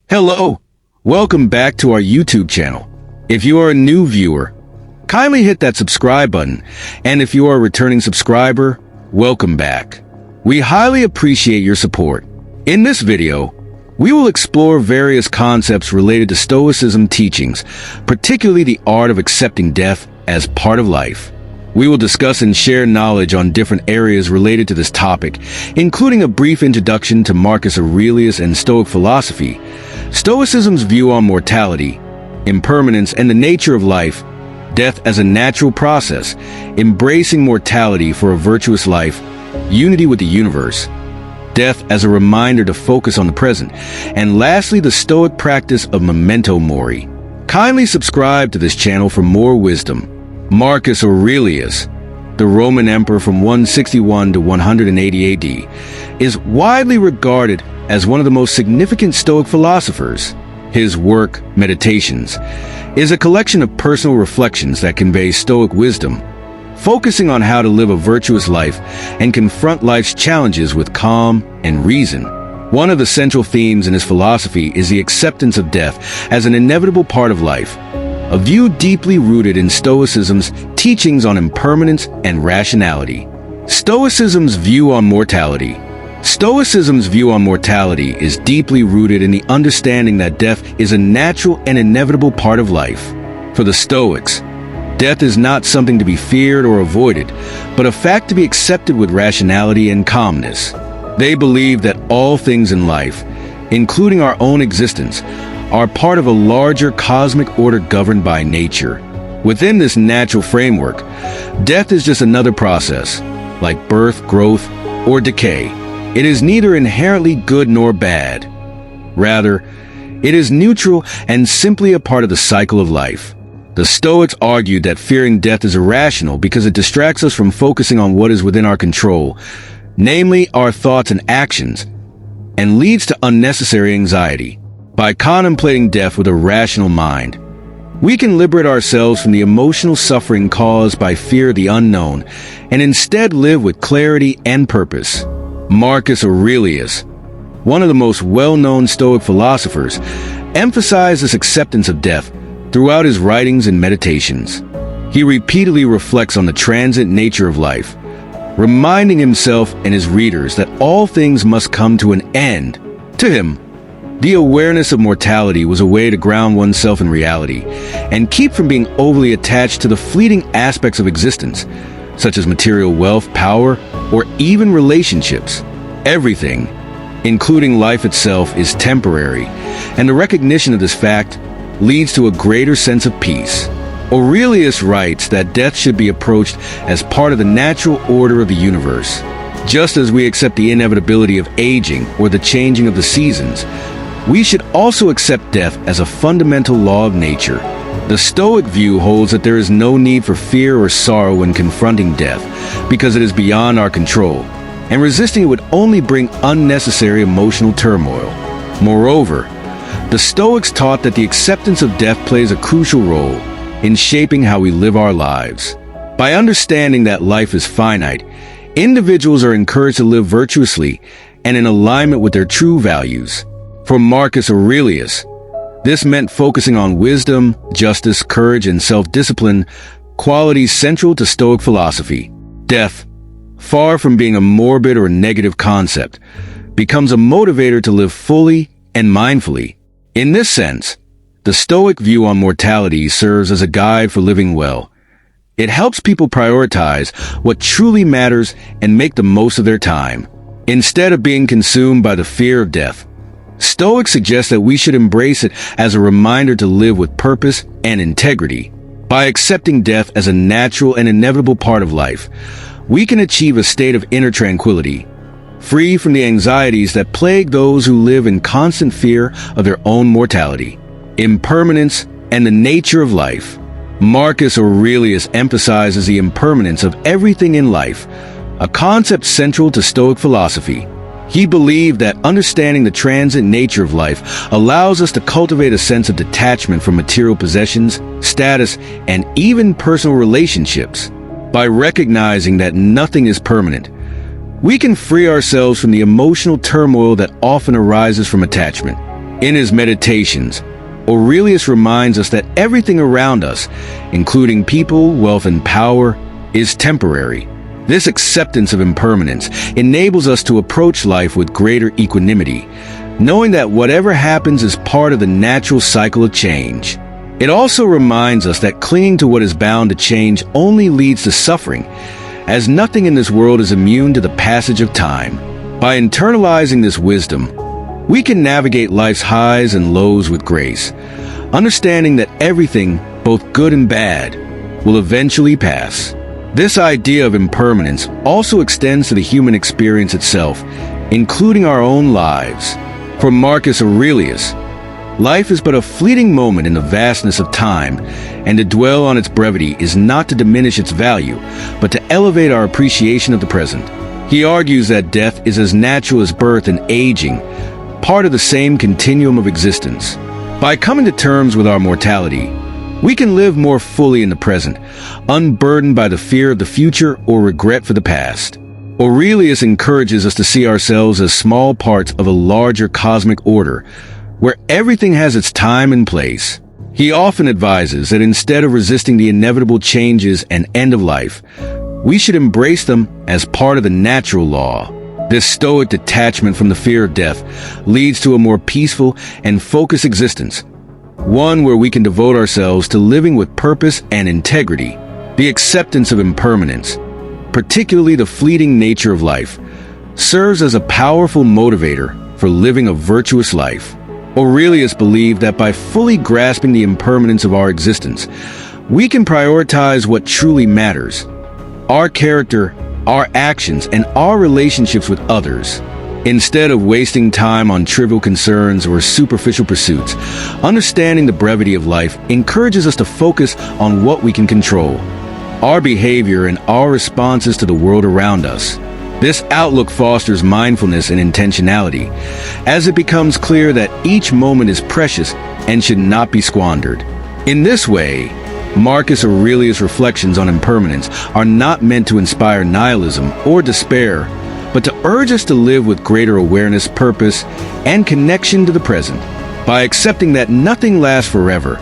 Hello, welcome back to our YouTube channel. If you are a new viewer, kindly hit that subscribe button, and if you are a returning subscriber, welcome back. We highly appreciate your support. In this video, we will explore various concepts related to Stoicism teachings, particularly the art of accepting death as part of life. We will discuss and share knowledge on different areas related to this topic, including a brief introduction to Marcus Aurelius and Stoic philosophy, Stoicism's view on mortality, impermanence and the nature of life, death as a natural process, embracing mortality for a virtuous life, unity with the universe, death as a reminder to focus on the present, and lastly, the Stoic practice of memento mori. Kindly subscribe to this channel for more wisdom. Marcus Aurelius, the Roman emperor from 161 to 180 AD, is widely regarded as one of the most significant Stoic philosophers. His work, Meditations, is a collection of personal reflections that convey Stoic wisdom, focusing on how to live a virtuous life and confront life's challenges with calm and reason. One of the central themes in his philosophy is the acceptance of death as an inevitable part of life, a view deeply rooted in Stoicism's teachings on impermanence and rationality. Stoicism's view on mortality. Stoicism's view on mortality is deeply rooted in the understanding that death is a natural and inevitable part of life. For the Stoics, death is not something to be feared or avoided, but a fact to be accepted with rationality and calmness. They believe that all things in life, including our own existence, are part of a larger cosmic order governed by nature. Within this natural framework, death is just another process, like birth, growth, or decay. It is neither inherently good nor bad. Rather, it is neutral and simply a part of the cycle of life. The Stoics argued that fearing death is irrational because it distracts us from focusing on what is within our control, namely our thoughts and actions, and leads to unnecessary anxiety. By contemplating death with a rational mind, we can liberate ourselves from the emotional suffering caused by fear of the unknown and instead live with clarity and purpose. Marcus Aurelius, one of the most well-known Stoic philosophers, emphasized this acceptance of death throughout his writings and meditations. He repeatedly reflects on the transient nature of life, reminding himself and his readers that all things must come to an end. To him, the awareness of mortality was a way to ground oneself in reality and keep from being overly attached to the fleeting aspects of existence, such as material wealth, power, or even relationships. Everything, including life itself, is temporary, and the recognition of this fact leads to a greater sense of peace. Aurelius writes that death should be approached as part of the natural order of the universe. Just as we accept the inevitability of aging or the changing of the seasons, we should also accept death as a fundamental law of nature. The Stoic view holds that there is no need for fear or sorrow when confronting death, because it is beyond our control, and resisting it would only bring unnecessary emotional turmoil. Moreover, the Stoics taught that the acceptance of death plays a crucial role in shaping how we live our lives. By understanding that life is finite, individuals are encouraged to live virtuously and in alignment with their true values. For Marcus Aurelius, this meant focusing on wisdom, justice, courage, and self-discipline, qualities central to Stoic philosophy. Death, far from being a morbid or negative concept, becomes a motivator to live fully and mindfully. In this sense, the Stoic view on mortality serves as a guide for living well. It helps people prioritize what truly matters and make the most of their time, instead of being consumed by the fear of death. Stoics suggest that we should embrace it as a reminder to live with purpose and integrity. By accepting death as a natural and inevitable part of life, we can achieve a state of inner tranquility, free from the anxieties that plague those who live in constant fear of their own mortality, impermanence, and the nature of life. Marcus Aurelius emphasizes the impermanence of everything in life, a concept central to Stoic philosophy. He believed that understanding the transient nature of life allows us to cultivate a sense of detachment from material possessions, status, and even personal relationships. By recognizing that nothing is permanent, we can free ourselves from the emotional turmoil that often arises from attachment. In his Meditations, Aurelius reminds us that everything around us, including people, wealth, and power, is temporary. This acceptance of impermanence enables us to approach life with greater equanimity, knowing that whatever happens is part of the natural cycle of change. It also reminds us that clinging to what is bound to change only leads to suffering, as nothing in this world is immune to the passage of time. By internalizing this wisdom, we can navigate life's highs and lows with grace, understanding that everything, both good and bad, will eventually pass. This idea of impermanence also extends to the human experience itself, including our own lives. For Marcus Aurelius, life is but a fleeting moment in the vastness of time, and to dwell on its brevity is not to diminish its value, but to elevate our appreciation of the present. He argues that death is as natural as birth and aging, part of the same continuum of existence. By coming to terms with our mortality, we can live more fully in the present, unburdened by the fear of the future or regret for the past. Aurelius encourages us to see ourselves as small parts of a larger cosmic order, where everything has its time and place. He often advises that instead of resisting the inevitable changes and end of life, we should embrace them as part of the natural law. This stoic detachment from the fear of death leads to a more peaceful and focused existence, one where we can devote ourselves to living with purpose and integrity. The acceptance of impermanence, particularly the fleeting nature of life, serves as a powerful motivator for living a virtuous life. Aurelius believed that by fully grasping the impermanence of our existence, we can prioritize what truly matters: our character, our actions, and our relationships with others. Instead of wasting time on trivial concerns or superficial pursuits, understanding the brevity of life encourages us to focus on what we can control: our behavior and our responses to the world around us. This outlook fosters mindfulness and intentionality, as it becomes clear that each moment is precious and should not be squandered. In this way, Marcus Aurelius' reflections on impermanence are not meant to inspire nihilism or despair, but to urge us to live with greater awareness, purpose, and connection to the present. By accepting that nothing lasts forever,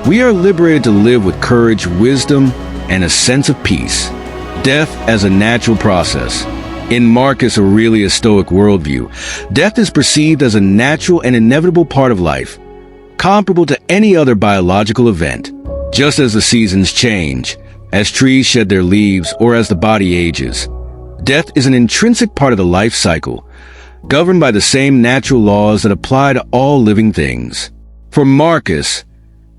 we are liberated to live with courage, wisdom, and a sense of peace. Death as a natural process. In Marcus Aurelius' Stoic worldview, death is perceived as a natural and inevitable part of life, comparable to any other biological event. Just as the seasons change, as trees shed their leaves, or as the body ages, death is an intrinsic part of the life cycle, governed by the same natural laws that apply to all living things. For Marcus,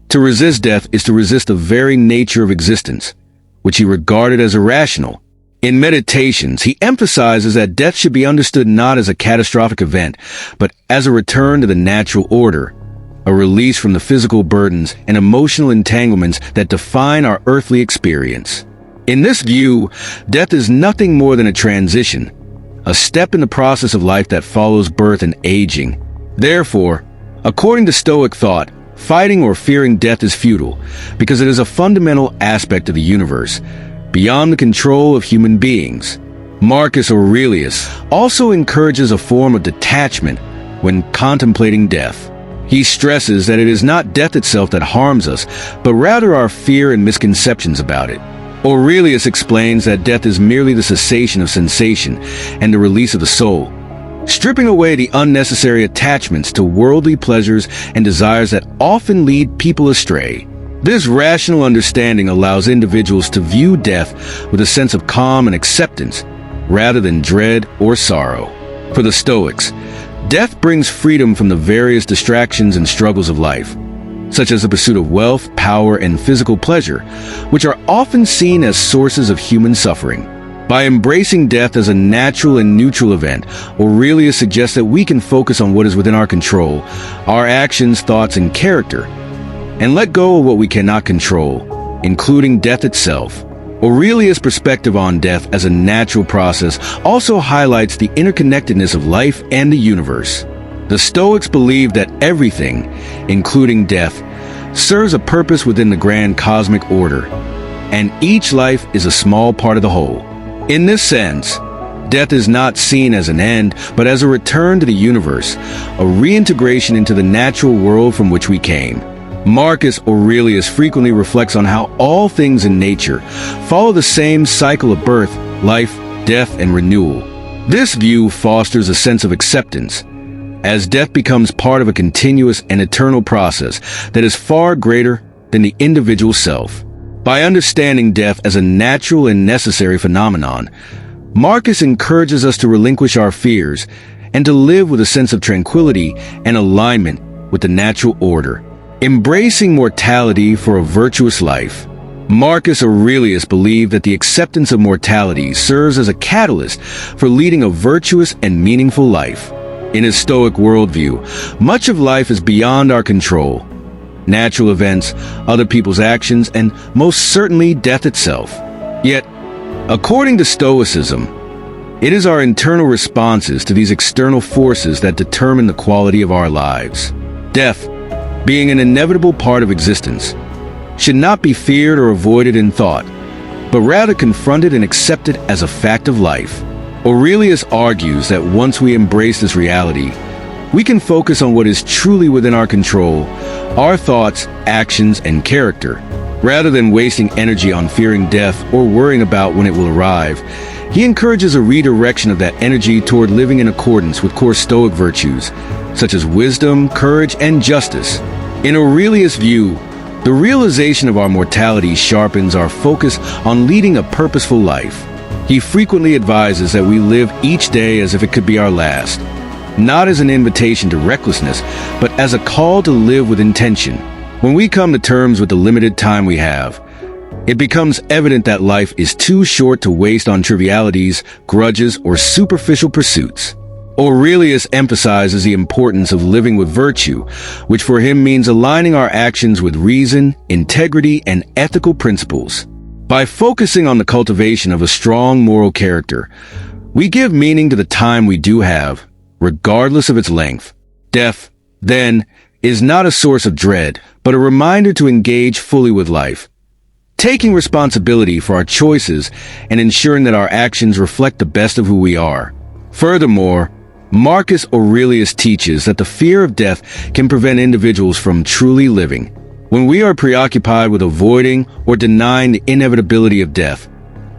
to resist death is to resist the very nature of existence, which he regarded as irrational. In Meditations, he emphasizes that death should be understood not as a catastrophic event, but as a return to the natural order, a release from the physical burdens and emotional entanglements that define our earthly experience. In this view, death is nothing more than a transition, a step in the process of life that follows birth and aging. Therefore, according to Stoic thought, fighting or fearing death is futile, because it is a fundamental aspect of the universe, beyond the control of human beings. Marcus Aurelius also encourages a form of detachment when contemplating death. He stresses that it is not death itself that harms us, but rather our fear and misconceptions about it. Aurelius explains that death is merely the cessation of sensation and the release of the soul, stripping away the unnecessary attachments to worldly pleasures and desires that often lead people astray. This rational understanding allows individuals to view death with a sense of calm and acceptance, rather than dread or sorrow. For the Stoics, death brings freedom from the various distractions and struggles of life, such as the pursuit of wealth, power, and physical pleasure, which are often seen as sources of human suffering. By embracing death as a natural and neutral event, Aurelius suggests that we can focus on what is within our control, our actions, thoughts, and character, and let go of what we cannot control, including death itself. Aurelius' perspective on death as a natural process also highlights the interconnectedness of life and the universe. The Stoics believe that everything, including death, serves a purpose within the grand cosmic order, and each life is a small part of the whole. In this sense, Death is not seen as an end, but as a return to the universe, a reintegration into the natural world from which we came. Marcus Aurelius frequently reflects on how all things in nature follow the same cycle of birth, life, death, and renewal. This view fosters a sense of acceptance, as death becomes part of a continuous and eternal process that is far greater than the individual self. By understanding death as a natural and necessary phenomenon, Marcus encourages us to relinquish our fears and to live with a sense of tranquility and alignment with the natural order. Embracing mortality for a virtuous life. Marcus Aurelius believed that the acceptance of mortality serves as a catalyst for leading a virtuous and meaningful life. In his Stoic worldview, much of life is beyond our control. Natural events, other people's actions, and most certainly death itself. Yet, according to Stoicism, it is our internal responses to these external forces that determine the quality of our lives. Death, being an inevitable part of existence, should not be feared or avoided in thought, but rather confronted and accepted as a fact of life. Aurelius argues that once we embrace this reality, we can focus on what is truly within our control, our thoughts, actions, and character. Rather than wasting energy on fearing death or worrying about when it will arrive, he encourages a redirection of that energy toward living in accordance with core Stoic virtues, such as wisdom, courage, and justice. In Aurelius' view, the realization of our mortality sharpens our focus on leading a purposeful life. He frequently advises that we live each day as if it could be our last, not as an invitation to recklessness, but as a call to live with intention. When we come to terms with the limited time we have, it becomes evident that life is too short to waste on trivialities, grudges, or superficial pursuits. Aurelius emphasizes the importance of living with virtue, which for him means aligning our actions with reason, integrity, and ethical principles. By focusing on the cultivation of a strong moral character, we give meaning to the time we do have, regardless of its length. Death, then, is not a source of dread, but a reminder to engage fully with life, taking responsibility for our choices and ensuring that our actions reflect the best of who we are. Furthermore, Marcus Aurelius teaches that the fear of death can prevent individuals from truly living. When we are preoccupied with avoiding or denying the inevitability of death,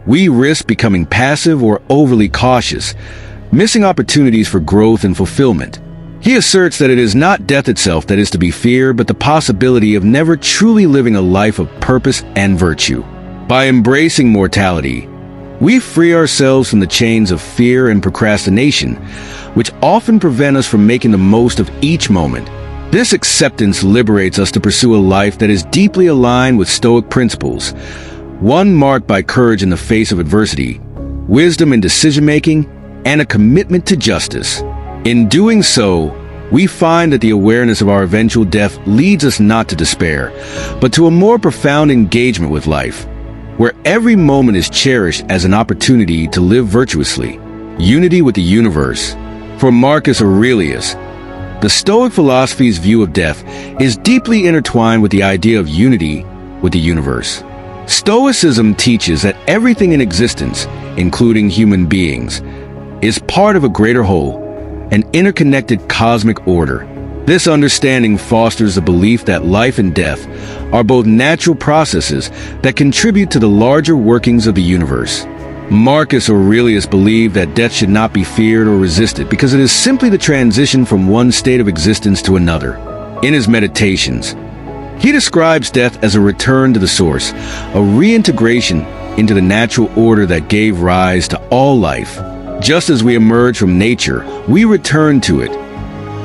we risk becoming passive or overly cautious, missing opportunities for growth and fulfillment. He asserts that it is not death itself that is to be feared, but the possibility of never truly living a life of purpose and virtue. By embracing mortality, we free ourselves from the chains of fear and procrastination, which often prevent us from making the most of each moment. This acceptance liberates us to pursue a life that is deeply aligned with Stoic principles, one marked by courage in the face of adversity, wisdom in decision-making, and a commitment to justice. In doing so, we find that the awareness of our eventual death leads us not to despair, but to a more profound engagement with life, where every moment is cherished as an opportunity to live virtuously. Unity with the universe. For Marcus Aurelius, the Stoic philosophy's view of death is deeply intertwined with the idea of unity with the universe. Stoicism teaches that everything in existence, including human beings, is part of a greater whole, an interconnected cosmic order. This understanding fosters the belief that life and death are both natural processes that contribute to the larger workings of the universe. Marcus Aurelius believed that death should not be feared or resisted because it is simply the transition from one state of existence to another. In his meditations, he describes death as a return to the source, a reintegration into the natural order that gave rise to all life. Just as we emerge from nature, we return to it,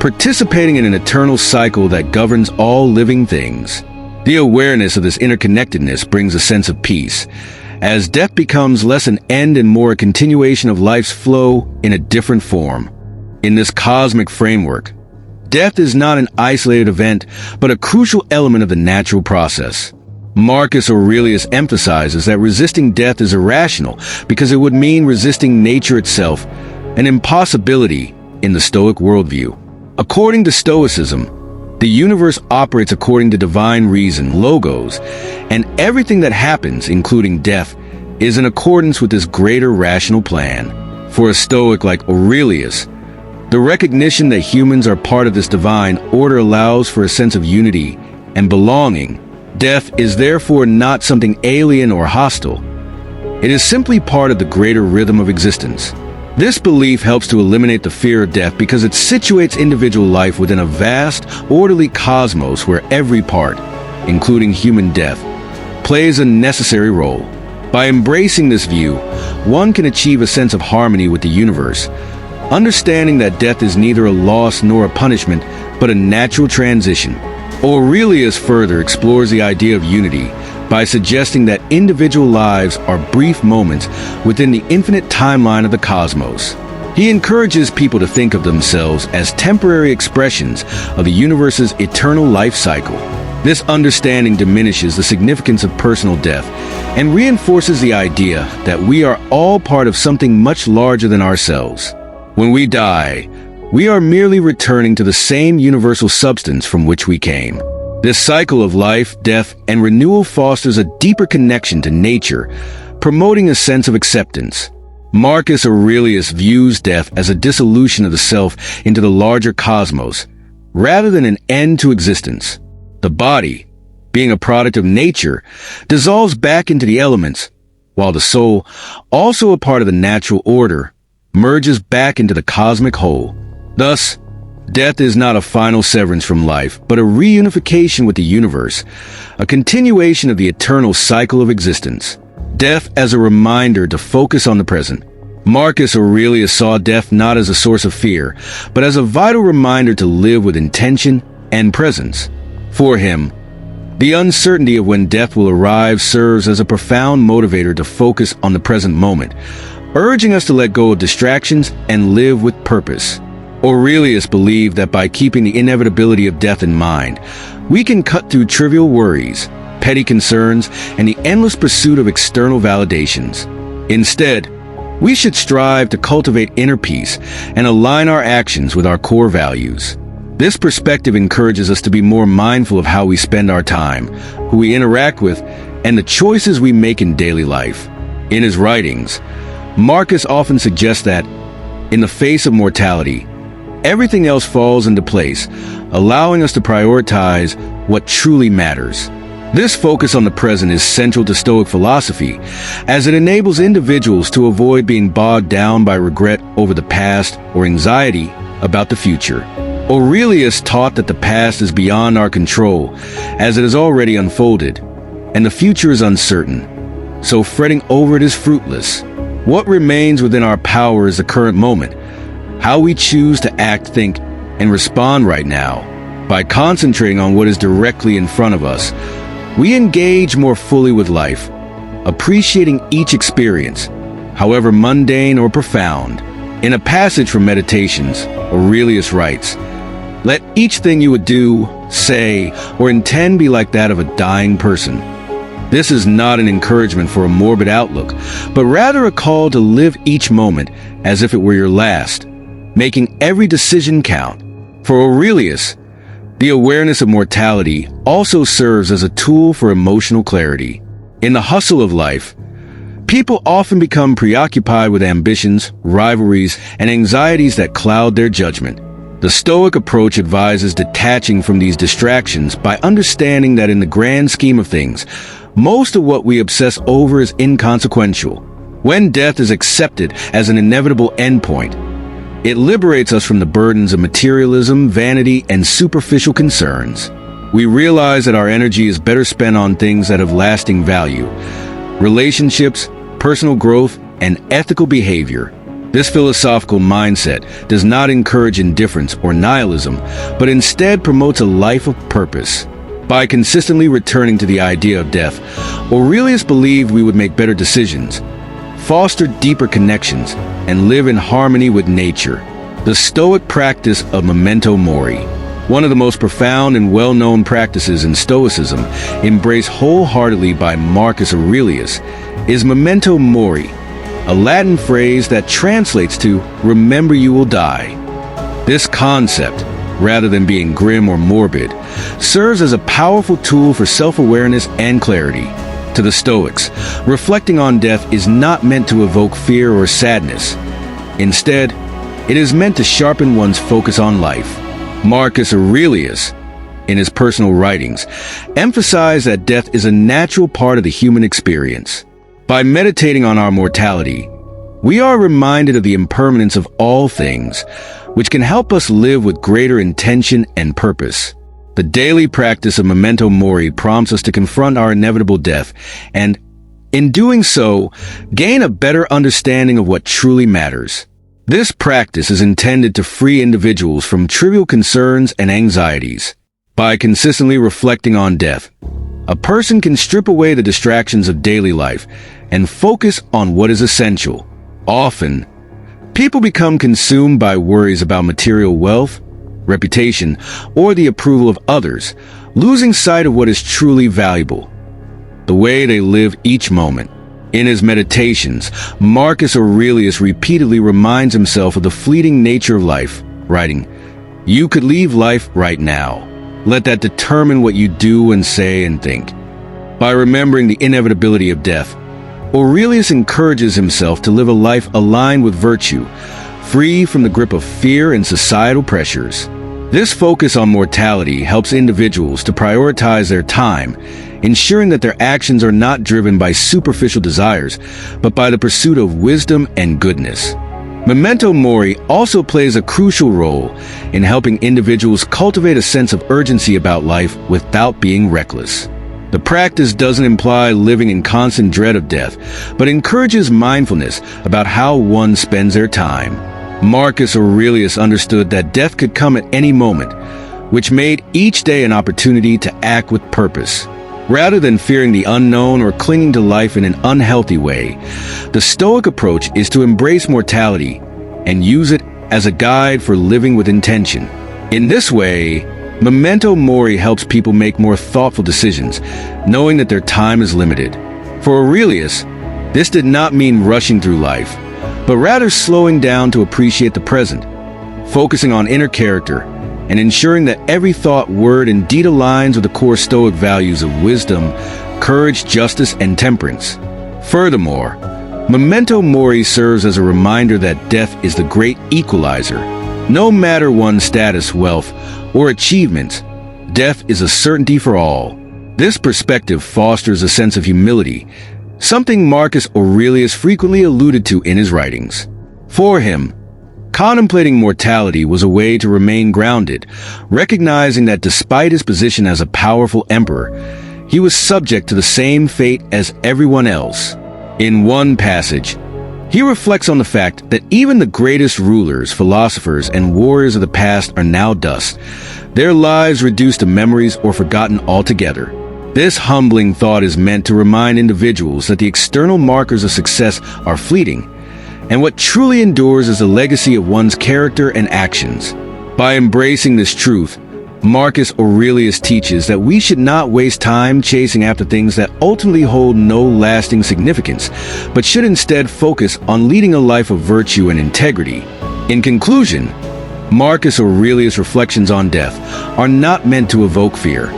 participating in an eternal cycle that governs all living things. The awareness of this interconnectedness brings a sense of peace, as death becomes less an end and more a continuation of life's flow in a different form. In this cosmic framework, death is not an isolated event, but a crucial element of the natural process. Marcus Aurelius emphasizes that resisting death is irrational because it would mean resisting nature itself, an impossibility in the Stoic worldview. According to Stoicism, the universe operates according to divine reason, logos, and everything that happens, including death, is in accordance with this greater rational plan. For a Stoic like Aurelius, the recognition that humans are part of this divine order allows for a sense of unity and belonging. Death is therefore not something alien or hostile. It is simply part of the greater rhythm of existence. This belief helps to eliminate the fear of death because it situates individual life within a vast, orderly cosmos where every part, including human death, plays a necessary role. By embracing this view, one can achieve a sense of harmony with the universe, understanding that death is neither a loss nor a punishment, but a natural transition. Aurelius further explores the idea of unity by suggesting that individual lives are brief moments within the infinite timeline of the cosmos. He encourages people to think of themselves as temporary expressions of the universe's eternal life cycle. This understanding diminishes the significance of personal death and reinforces the idea that we are all part of something much larger than ourselves. When we die, we are merely returning to the same universal substance from which we came. This cycle of life, death, and renewal fosters a deeper connection to nature, promoting a sense of acceptance. Marcus Aurelius views death as a dissolution of the self into the larger cosmos, rather than an end to existence. The body, being a product of nature, dissolves back into the elements, while the soul, also a part of the natural order, merges back into the cosmic whole. Thus, death is not a final severance from life, but a reunification with the universe, a continuation of the eternal cycle of existence. Death as a reminder to focus on the present. Marcus Aurelius saw death not as a source of fear, but as a vital reminder to live with intention and presence. For him, the uncertainty of when death will arrive serves as a profound motivator to focus on the present moment, urging us to let go of distractions and live with purpose. Aurelius believed that by keeping the inevitability of death in mind, we can cut through trivial worries, petty concerns, and the endless pursuit of external validations. Instead, we should strive to cultivate inner peace and align our actions with our core values. This perspective encourages us to be more mindful of how we spend our time, who we interact with, and the choices we make in daily life. In his writings, Marcus often suggests that, in the face of mortality, everything else falls into place, allowing us to prioritize what truly matters. This focus on the present is central to Stoic philosophy, as it enables individuals to avoid being bogged down by regret over the past or anxiety about the future. Aurelius taught that the past is beyond our control, as it has already unfolded, and the future is uncertain, so fretting over it is fruitless. What remains within our power is the current moment, how we choose to act, think, and respond right now. By concentrating on what is directly in front of us, we engage more fully with life, appreciating each experience, however mundane or profound. In a passage from Meditations, Aurelius writes, "Let each thing you would do, say, or intend be like that of a dying person." This is not an encouragement for a morbid outlook, but rather a call to live each moment as if it were your last, making every decision count. For Aurelius, the awareness of mortality also serves as a tool for emotional clarity. In the hustle of life, people often become preoccupied with ambitions, rivalries, and anxieties that cloud their judgment. The Stoic approach advises detaching from these distractions by understanding that in the grand scheme of things, most of what we obsess over is inconsequential. When death is accepted as an inevitable endpoint, it liberates us from the burdens of materialism, vanity, and superficial concerns. We realize that our energy is better spent on things that have lasting value: relationships, personal growth, and ethical behavior. This philosophical mindset does not encourage indifference or nihilism, but instead promotes a life of purpose. By consistently returning to the idea of death, Aurelius believed we would make better decisions, foster deeper connections, and live in harmony with nature. The Stoic practice of memento mori, one of the most profound and well-known practices in Stoicism, embraced wholeheartedly by Marcus Aurelius, is memento mori, a Latin phrase that translates to "remember you will die." This concept, rather than being grim or morbid, serves as a powerful tool for self-awareness and clarity. To the Stoics, reflecting on death is not meant to evoke fear or sadness. Instead, it is meant to sharpen one's focus on life. Marcus Aurelius, in his personal writings, emphasized that death is a natural part of the human experience. By meditating on our mortality, we are reminded of the impermanence of all things, which can help us live with greater intention and purpose. The daily practice of memento mori prompts us to confront our inevitable death and, in doing so, gain a better understanding of what truly matters. This practice is intended to free individuals from trivial concerns and anxieties. By consistently reflecting on death, a person can strip away the distractions of daily life and focus on what is essential. Often, people become consumed by worries about material wealth, reputation, or the approval of others, losing sight of what is truly valuable: the way they live each moment. In his meditations, Marcus Aurelius repeatedly reminds himself of the fleeting nature of life, writing, "You could leave life right now. Let that determine what you do and say and think." By remembering the inevitability of death, Aurelius encourages himself to live a life aligned with virtue, free from the grip of fear and societal pressures. This focus on mortality helps individuals to prioritize their time, ensuring that their actions are not driven by superficial desires, but by the pursuit of wisdom and goodness. Memento mori also plays a crucial role in helping individuals cultivate a sense of urgency about life without being reckless. The practice doesn't imply living in constant dread of death, but encourages mindfulness about how one spends their time. Marcus Aurelius understood that death could come at any moment, which made each day an opportunity to act with purpose. Rather than fearing the unknown or clinging to life in an unhealthy way, the Stoic approach is to embrace mortality and use it as a guide for living with intention. In this way, memento mori helps people make more thoughtful decisions, knowing that their time is limited. For Aurelius, this did not mean rushing through life, but rather slowing down to appreciate the present, focusing on inner character, and ensuring that every thought, word, and deed aligns with the core Stoic values of wisdom, courage, justice, and temperance. Furthermore, memento mori serves as a reminder that death is the great equalizer. No matter one's status, wealth, or achievements, death is a certainty for all. This perspective fosters a sense of humility, something Marcus Aurelius frequently alluded to in his writings. For him, contemplating mortality was a way to remain grounded, recognizing that despite his position as a powerful emperor, he was subject to the same fate as everyone else. In one passage, he reflects on the fact that even the greatest rulers, philosophers, and warriors of the past are now dust, their lives reduced to memories or forgotten altogether. This humbling thought is meant to remind individuals that the external markers of success are fleeting, and what truly endures is the legacy of one's character and actions. By embracing this truth, Marcus Aurelius teaches that we should not waste time chasing after things that ultimately hold no lasting significance, but should instead focus on leading a life of virtue and integrity. In conclusion, Marcus Aurelius' reflections on death are not meant to evoke fear,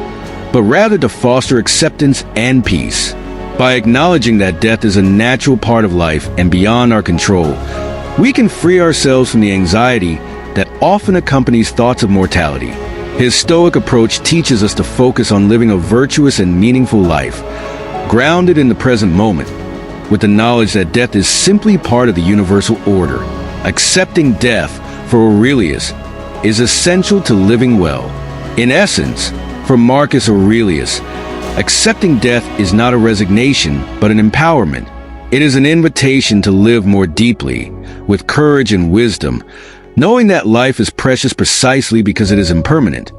but rather to foster acceptance and peace. By acknowledging that death is a natural part of life and beyond our control, we can free ourselves from the anxiety that often accompanies thoughts of mortality. His Stoic approach teaches us to focus on living a virtuous and meaningful life, grounded in the present moment, with the knowledge that death is simply part of the universal order. Accepting death, for Aurelius, is essential to living well. In essence, for Marcus Aurelius, accepting death is not a resignation, but an empowerment. It is an invitation to live more deeply, with courage and wisdom, knowing that life is precious precisely because it is impermanent.